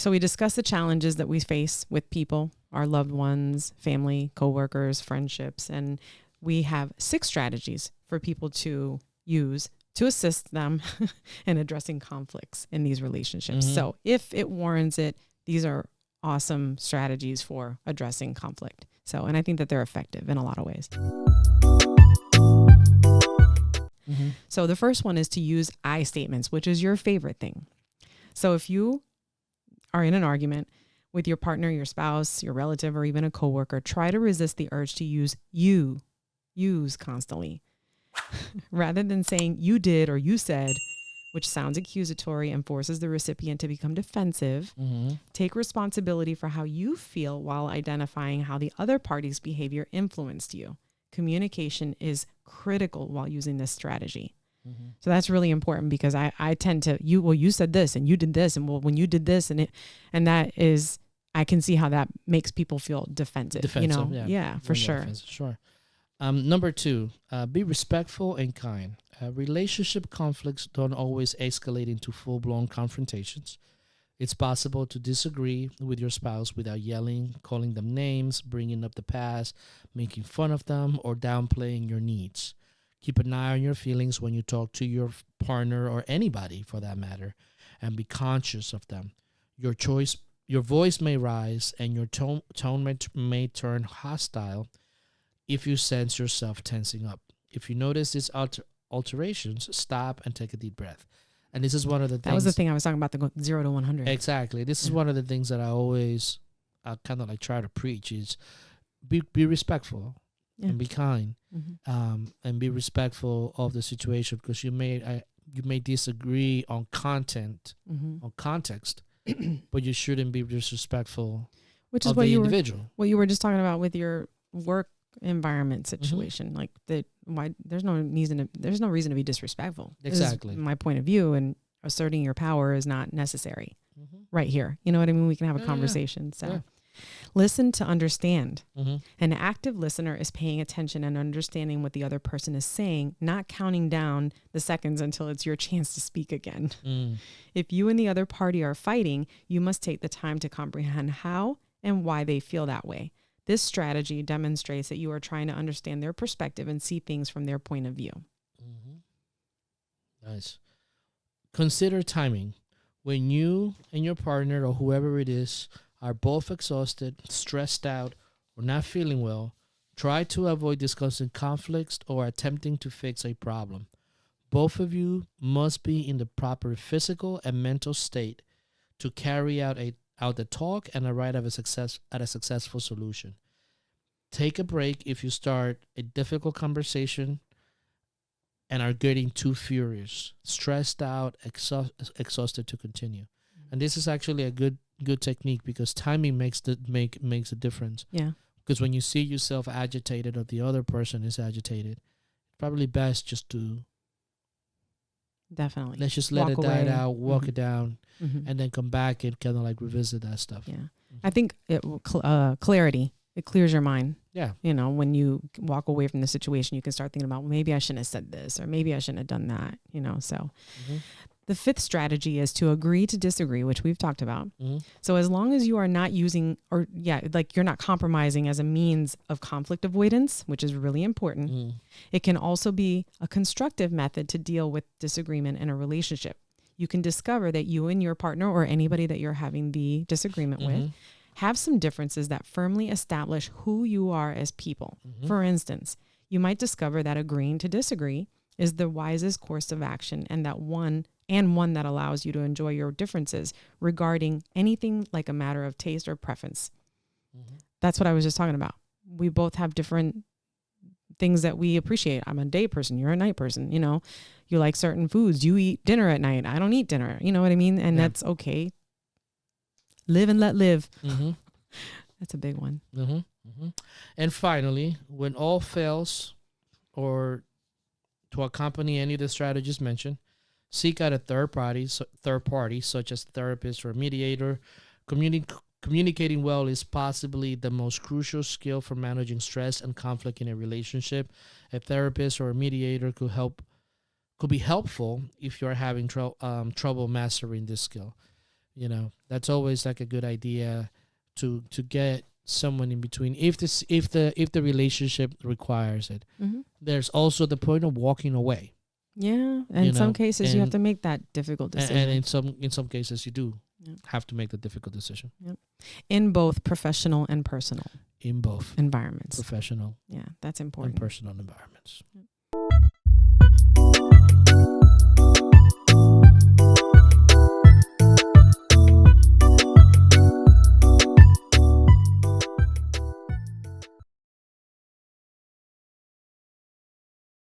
So we discuss the challenges that we face with people, our loved ones, family, coworkers, friendships, and we have 6 strategies for people to use to assist them in addressing conflicts in these relationships. So if it warrants it, these are awesome strategies for addressing conflict. So, and I think that they're effective in a lot of ways. So the first one is to use I statements, which is your favorite thing. So if you are in an argument with your partner, your spouse, your relative, or even a coworker, try to resist the urge to use use constantly. Rather than saying you did or you said, which sounds accusatory and forces the recipient to become defensive, take responsibility for how you feel while identifying how the other party's behavior influenced you. Communication is critical while using this strategy. So that's really important because I tend to, you said this and you did this, and well, when you did this and that is, I can see how that makes people feel defensive. You know? Yeah, for sure. Sure. Number 2, be respectful and kind. Relationship conflicts don't always escalate into full-blown confrontations. It's possible to disagree with your spouse without yelling, calling them names, bringing up the past, making fun of them, or downplaying your needs. Keep an eye on your feelings when you talk to your partner or anybody for that matter, and be conscious of them. Your voice may rise and your tone may turn hostile if you sense yourself tensing up. If you notice these alterations, stop and take a deep breath. And this is one of the things. That was the thing I was talking about, the 0 to 100. Exactly. This is one of the things that I always kind of like try to preach is be respectful and be kind, and be respectful of the situation, because you may disagree on content, on context, but you shouldn't be disrespectful Which is of what the you individual. what you were just talking about with your work environment situation. Like why there's no reason to be disrespectful. Exactly. My point of view, and asserting your power is not necessary right here. You know what I mean? We can have a conversation. So listen to understand. An active listener is paying attention and understanding what the other person is saying, not counting down the seconds until it's your chance to speak again. If you and the other party are fighting, you must take the time to comprehend how and why they feel that way. This strategy demonstrates that you are trying to understand their perspective and see things from their point of view. Nice. Consider timing. When you and your partner or whoever it is are both exhausted, stressed out, or not feeling well, try to avoid discussing conflicts or attempting to fix a problem. Both of you must be in the proper physical and mental state to carry out the talk and arrive at a successful solution. Take a break if you start a difficult conversation and are getting too furious, stressed out, exhausted to continue. And this is actually a good technique, because timing makes a difference. Yeah. Because when you see yourself agitated or the other person is agitated, it's probably best just to definitely let's just let it die out, walk it down, and then come back and kind of like revisit that stuff. Yeah. I think it will clarity. It clears your mind. Yeah. You know, when you walk away from the situation, you can start thinking about, well, maybe I shouldn't have said this, or maybe I shouldn't have done that, you know. So the 5th strategy is to agree to disagree, which we've talked about. So as long as you are not using, you're not compromising as a means of conflict avoidance, which is really important. It can also be a constructive method to deal with disagreement in a relationship. You can discover that you and your partner or anybody that you're having the disagreement with have some differences that firmly establish who you are as people. For instance, you might discover that agreeing to disagree is the wisest course of action, and one that allows you to enjoy your differences regarding anything like a matter of taste or preference. That's what I was just talking about. We both have different things that we appreciate. I'm a day person. You're a night person. You know, you like certain foods. You eat dinner at night. I don't eat dinner. You know what I mean? And that's okay. Live and let live. That's a big one. And finally, when all fails, or to accompany any of the strategies mentioned, seek out a third party such as therapist or mediator. Communicating well is possibly the most crucial skill for managing stress and conflict in a relationship. A therapist or a mediator could be helpful if you're having trouble mastering this skill. You know, that's always like a good idea to get someone in between if the relationship requires it. There's also the point of walking away. Yeah, and in some cases you have to make that difficult decision. And in some cases you do have to make the difficult decision. Yep. In both professional and personal. In both environments. Professional. Yeah, that's important. And personal environments.